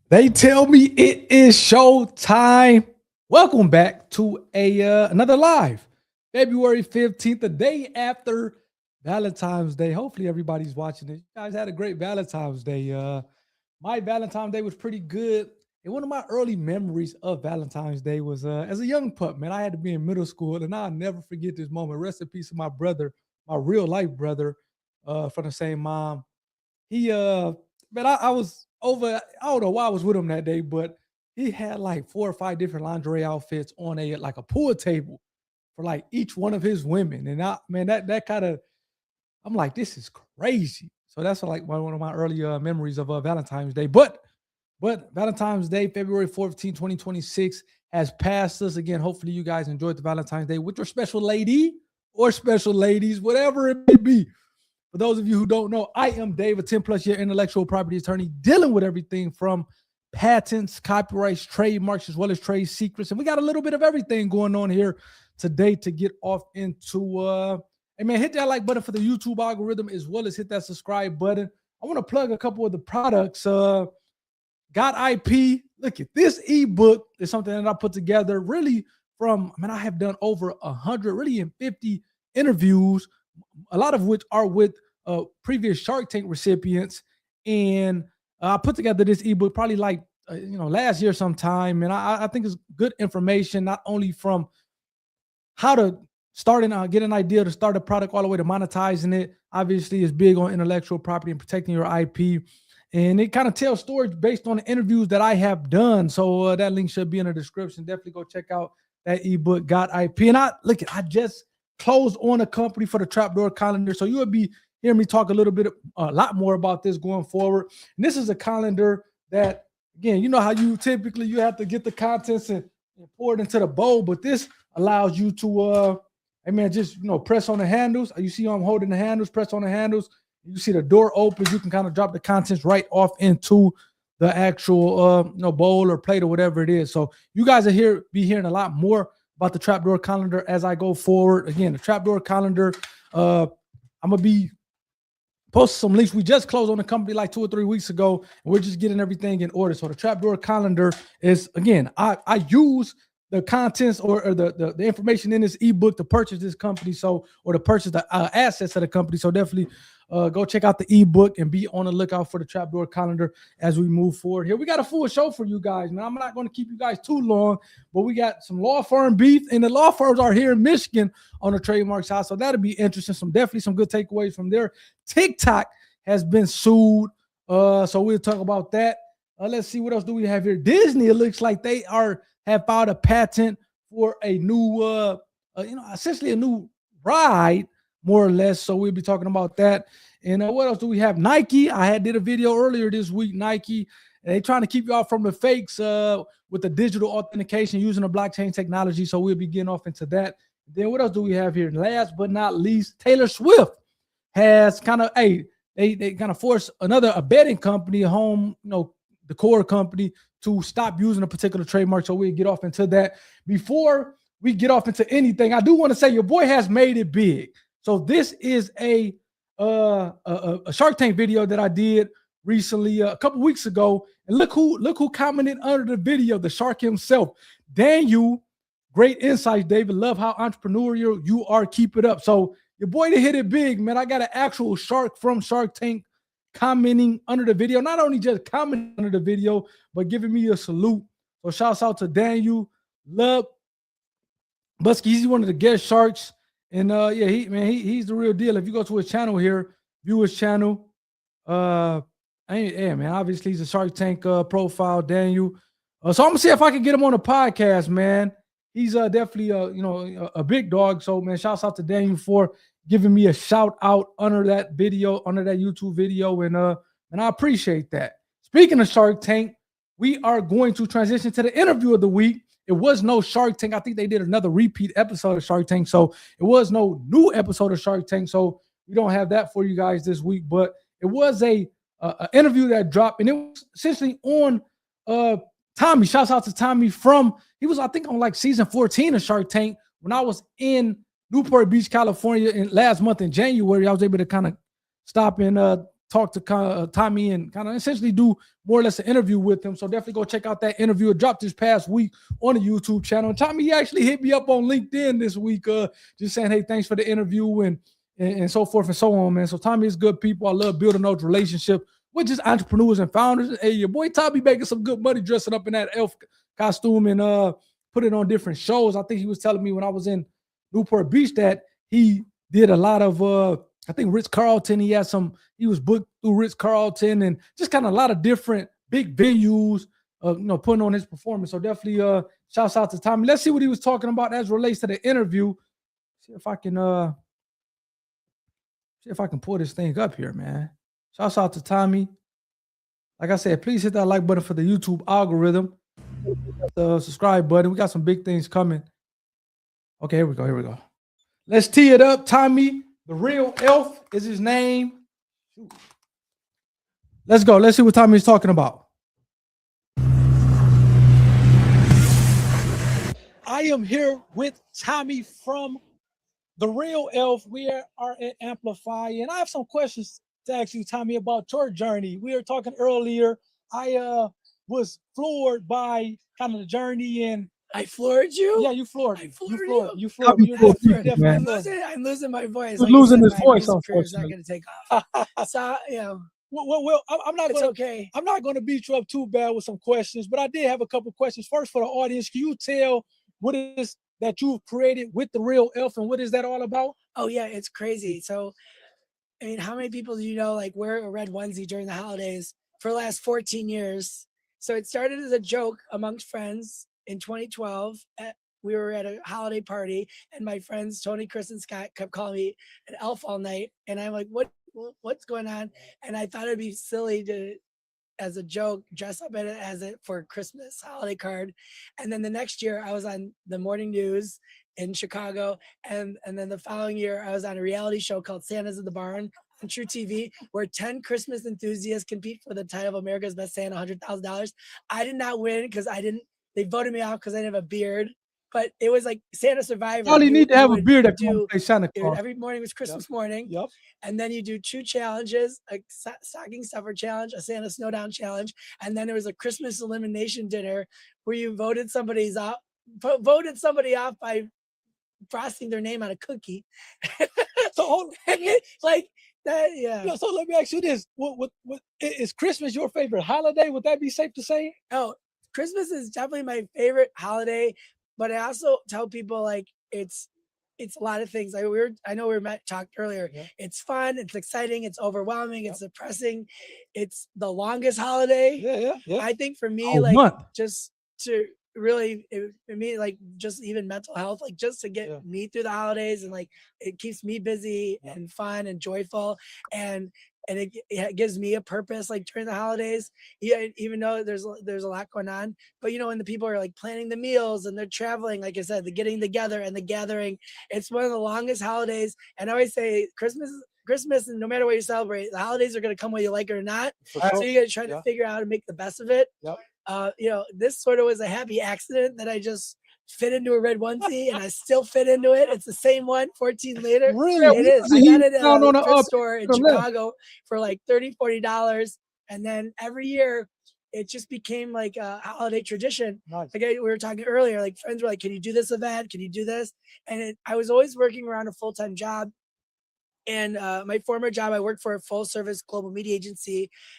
They tell me it is show time. Welcome back to another live. February 15th, the day after Valentine's Day. Hopefully everybody's watching it. You guys had a great Valentine's Day. My Valentine's Day was pretty good. And one of my early memories of Valentine's Day was as a young pup, man. I had to be in middle school, and I'll never forget this moment. Rest in peace to my brother, my real life brother, from the same mom. He man, I was over. I don't know why I was with him that day, but he had like 4 or 5 different lingerie outfits on a like a pool table for like each one of his women. And I man, that kind of I'm like, this is crazy. So that's like one of my early memories of Valentine's Day. But Valentine's Day, February 14, 2026, has passed us again. Hopefully, you guys enjoyed the Valentine's Day with your special lady or special ladies, whatever it may be. For those of you who don't know, I am Dave, a 10 plus year intellectual property attorney dealing with everything from patents, copyrights, trademarks, as well as trade secrets. And we got a little bit of everything going on here today to get off into hey man, hit that like button for the YouTube algorithm as well as hit that subscribe button. I want to plug a couple of the products. Got IP. Look at this ebook is something that I put together really from, I mean, I have done over 100, really in 50 interviews, a lot of which are with previous Shark Tank recipients. And I put together this ebook probably like, last year sometime. And I think it's good information, not only from how to start and get an idea to start a product all the way to monetizing it. Obviously, it's big on intellectual property and protecting your IP. And it kind of tells stories based on the interviews that I have done. So that link should be in the description. Definitely go check out that ebook, Got IP. And I just closed on a company for the Trapdoor Calendar. So you will be hearing me talk a lot more about this going forward. And this is a calendar that, again, you know how you typically you have to get the contents and pour it into the bowl, but this allows you to, just press on the handles. You see I'm holding the handles, press on the handles. You see the door opens. You can kind of drop the contents right off into the actual bowl or plate or whatever it is. So you guys are be hearing a lot more about the Trapdoor Calendar as I go forward. Again, the Trapdoor Calendar, I'm gonna be posting some links. We just closed on the company like 2 or 3 weeks ago, and we're just getting everything in order. So the Trapdoor Calendar is, again, I use the contents or the information in this ebook to purchase this company, or to purchase the assets of the company. So definitely go check out the ebook and be on the lookout for the Trapdoor Calendar as we move forward here. We got a full show for you guys, man. I'm not going to keep you guys too long, but we got some law firm beef, and the law firms are here in Michigan on the trademark side, so that'll be interesting. Definitely some good takeaways from there. TikTok has been sued, so we'll talk about that. Let's see, what else do we have here? Disney, it looks like they have filed a patent for a new, essentially a new ride, more or less. So we'll be talking about that. And what else do we have? Nike. I did a video earlier this week. Nike, they trying to keep y'all from the fakes with the digital authentication using the blockchain technology. So we'll be getting off into that. Then what else do we have here? Last but not least, Taylor Swift has kind of they kind of forced a betting company, the core company, to stop using a particular trademark. So we'll get off into that. Before we get off into anything, I do want to say your boy has made it big. So this is a Shark Tank video that I did recently, a couple weeks ago. And look who commented under the video, the shark himself. Daniel, great insights, David. Love how entrepreneurial you are. Keep it up. So your boy to hit it big, man. I got an actual shark from Shark Tank commenting under the video, not only just commenting under the video, but giving me a salute. So shouts out to Daniel. Love Busky. He's one of the guest sharks. And he's the real deal. If you go to his channel here, view his channel. Obviously he's a Shark Tank profile, Daniel. So I'm gonna see if I can get him on a podcast, man. He's definitely a big dog. So man, shouts out to Daniel for giving me a shout out under that video, under that YouTube video, and I appreciate that. Speaking of Shark Tank, we are going to transition to the interview of the week. It was no Shark Tank. I think they did another repeat episode of Shark Tank, so it was no new episode of Shark Tank. So we don't have that for you guys this week, but it was a interview that dropped, and it was essentially on Tommy. Shouts out to Tommy he was, I think, on like season 14 of Shark Tank when I was in Newport Beach, California, last month in January. I was able to kind of stop and talk to Tommy and kind of essentially do more or less an interview with him. So definitely go check out that interview. It dropped this past week on the YouTube channel. And Tommy actually hit me up on LinkedIn this week, just saying, hey, thanks for the interview and so forth and so on, man. So Tommy is good people. I love building those relationships with just entrepreneurs and founders. Hey, your boy Tommy making some good money dressing up in that elf costume and put it on different shows. I think he was telling me when I was in Newport Beach that he did a lot of I think Ritz-Carlton. He was booked through Ritz-Carlton and just kind of a lot of different big venues, putting on his performance. So definitely shouts out to Tommy. Let's see what he was talking about as relates to the interview. See if I can pull this thing up here, man. Shouts out to Tommy. Like I said, please hit that like button for the YouTube algorithm. The subscribe button. We got some big things coming. Okay, here we go. Let's tee it up. Tommy, the real elf is his name. Let's go. Let's see what Tommy's talking about. I am here with Tommy from The Real Elf. We are at Amplify, and I have some questions to ask you, Tommy, about your journey. We were talking earlier. I was floored by kind of the journey, and I floored you? Yeah, you floored. You floored. I'm losing my voice. Like losing his voice. It's not going to take off. So, Well, I'm not going to. Okay. I'm not going to beat you up too bad with some questions, but I did have a couple questions. First, for the audience, can you tell what it is that you've created with The Real Elf, and what is that all about? Oh yeah, it's crazy. So, I mean, how many people do you know like wear a red onesie during the holidays for the last 14 years? So it started as a joke amongst friends. In 2012, we were at a holiday party, and my friends Tony, Chris, and Scott kept calling me an elf all night, and I'm like, what's going on? And I thought it'd be silly to, as a joke, dress up in it as it for a Christmas holiday card. And then the next year, I was on the morning news in Chicago, and then the following year, I was on a reality show called Santa's in the Barn on True TV, where 10 Christmas enthusiasts compete for the title of America's Best Santa, $100,000. I did not win because they voted me out because I didn't have a beard, but it was like Santa Survivor. All you need to have a beard that you play Santa Claus. Every morning was Christmas morning. Yep. And then you do 2 challenges, a stocking stuffer challenge, a Santa Snowdown challenge. And then there was a Christmas elimination dinner where you voted somebody off by frosting their name on a cookie. So like that, yeah. So let me ask you this: what is Christmas your favorite holiday? Would that be safe to say? Oh, Christmas is definitely my favorite holiday, but I also tell people like it's a lot of things. I know we talked earlier. Yeah. It's fun, it's exciting, it's overwhelming, it's depressing. It's the longest holiday. Yeah. I think for me, just to really, for me, like just even mental health, like just to get me through the holidays, and like it keeps me busy and fun and joyful, and it gives me a purpose like during the holidays. Yeah, even though there's a lot going on, but when the people are like planning the meals and they're traveling, like I said, the getting together and the gathering, it's one of the longest holidays. And I always say Christmas, and no matter what you celebrate, the holidays are going to come whether you like it or not. So you got to try to figure out how to make the best of it. Yep. This sort of was a happy accident that I just fit into a red onesie, and I still fit into it. It's the same one 14 later. Really? It is. I got it at a thrift store in Chicago for like $30-$40. And then every year it just became like a holiday tradition. Nice. Like we were talking earlier, like friends were like, can you do this event? Can you do this? And I was always working around a full-time job. And my former job, I worked for a full-service global media agency,